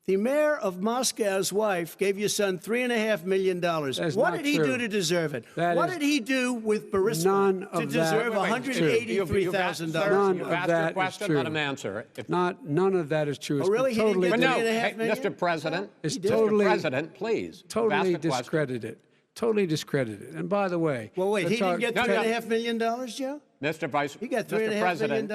The mayor of Moscow's wife gave your son $3.5 million. What did he do to deserve it? What did he do with Burisma to deserve $183,000? You've asked your question, let him answer. None of that is true. Oh, really? He didn't get $3.5 million? Mr. President, Mr. President, please. Totally discredited. Totally discredited. And by the way, well, wait, he didn't get $3.5 million, Joe? Mr. Vice, he got $3.5 million.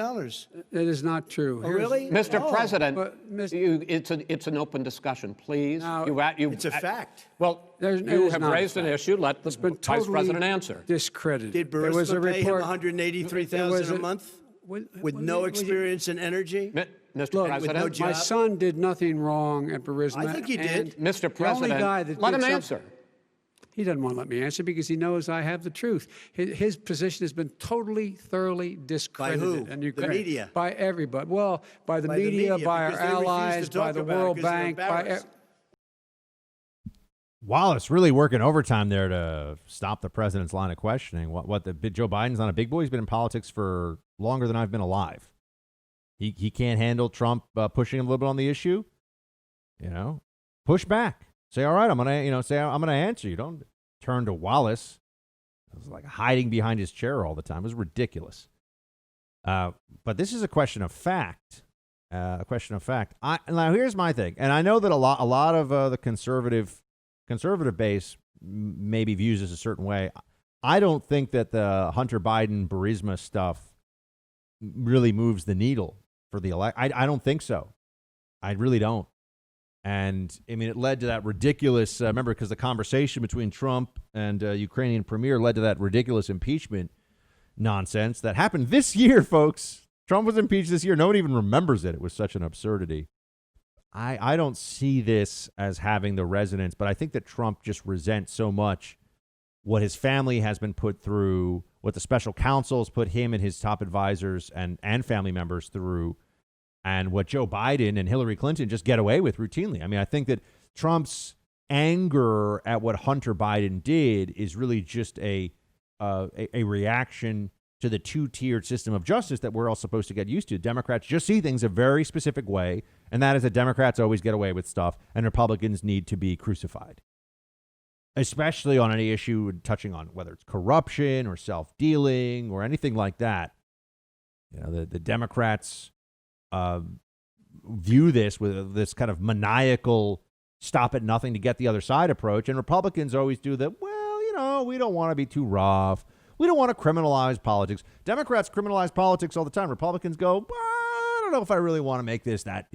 That is not true. Oh, really? Mr. President, it's an open discussion, please. Now, it's a fact. Well, you have raised an issue. Let the Vice President answer. Discredited. Did Burisma pay him $183,000 a month with no experience in energy? Mr. President, with no job? My son did nothing wrong at Burisma. I think he did. Mr. President, let him answer. He doesn't want to let me answer because he knows I have the truth. His position has been totally, thoroughly discredited. By who? The media? By everybody. Well, by the media, by our allies, by the World Bank. Wallace really working overtime there to stop the president's line of questioning. Joe Biden's not a big boy. He's been in politics for longer than I've been alive. He can't handle Trump pushing him a little bit on the issue. Push back. Say, all right, I'm gonna answer you. Don't turn to Wallace. It was like hiding behind his chair all the time. It was ridiculous. But this is a question of fact. Now here's my thing, and I know that a lot of the conservative base maybe views this a certain way. I don't think that the Hunter Biden Burisma stuff really moves the needle for the elect. I don't think so. I really don't. And, I mean, it led to that ridiculous, remember, because the conversation between Trump and Ukrainian premier led to that ridiculous impeachment nonsense that happened this year, folks. Trump was impeached this year. Nobody even remembers it. It was such an absurdity. I don't see this as having the resonance, but I think that Trump just resents so much what his family has been put through, what the special counsels put him and his top advisors and family members through, and what Joe Biden and Hillary Clinton just get away with routinely. I mean, I think that Trump's anger at what Hunter Biden did is really just a reaction to the two-tiered system of justice that we're all supposed to get used to. Democrats just see things a very specific way, and that is that Democrats always get away with stuff, and Republicans need to be crucified, especially on any issue touching on whether it's corruption or self-dealing or anything like that. The Democrats view this with this kind of maniacal stop at nothing to get the other side approach. And Republicans always do that. Well, we don't want to be too rough. We don't want to criminalize politics. Democrats criminalize politics all the time. Republicans go, well, I don't know if I really want to make this that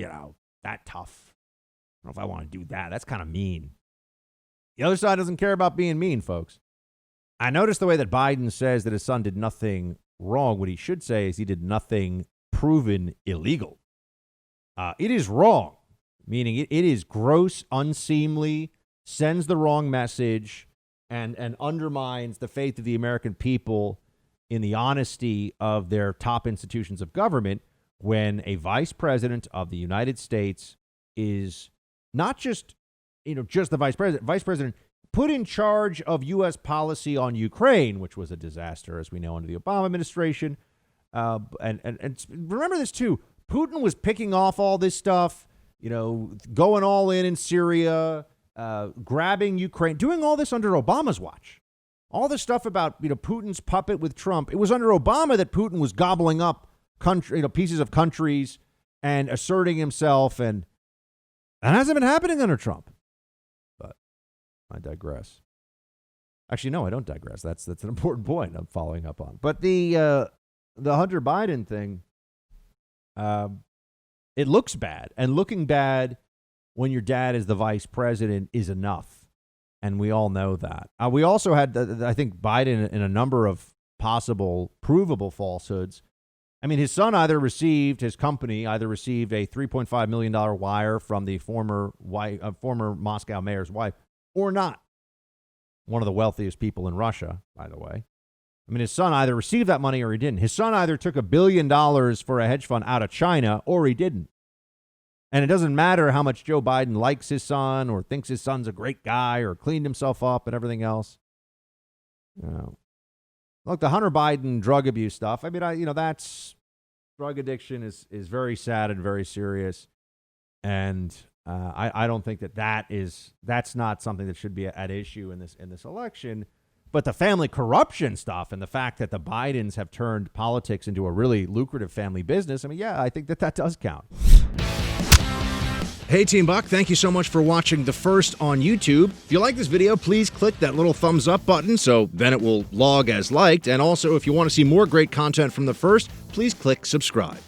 tough. I don't know if I want to do that. That's kind of mean. The other side doesn't care about being mean, folks. I noticed the way that Biden says that his son did nothing wrong. What he should say is he did nothing proven illegal. It is wrong, meaning it is gross, unseemly, sends the wrong message, and undermines the faith of the American people in the honesty of their top institutions of government when a vice president of the United States is not just the vice president put in charge of U.S. policy on Ukraine, which was a disaster, as we know, under the Obama administration. And remember this, too. Putin was picking off all this stuff, going all in Syria, grabbing Ukraine, doing all this under Obama's watch. All this stuff about, Putin's puppet with Trump. It was under Obama that Putin was gobbling up pieces of countries and asserting himself. And that hasn't been happening under Trump. But I digress. Actually, no, I don't digress. That's an important point I'm following up on. But the Hunter Biden thing, it looks bad. And looking bad when your dad is the vice president is enough. And we all know that. We also had, I think, Biden in a number of possible provable falsehoods. I mean, his company either received a $3.5 million wire from the former Moscow mayor's wife or not. One of the wealthiest people in Russia, by the way. I mean, his son either received that money or he didn't. His son either took $1 billion for a hedge fund out of China or he didn't. And it doesn't matter how much Joe Biden likes his son or thinks his son's a great guy or cleaned himself up and everything else. Look, the Hunter Biden drug abuse stuff, I mean, that's drug addiction is very sad and very serious. And I don't think that's not something that should be at issue in this election. But the family corruption stuff and the fact that the Bidens have turned politics into a really lucrative family business, I mean, yeah, I think that does count. Hey, Team Buck, thank you so much for watching The First on YouTube. If you like this video, please click that little thumbs up button so then it will log as liked. And also, if you want to see more great content from The First, please click subscribe.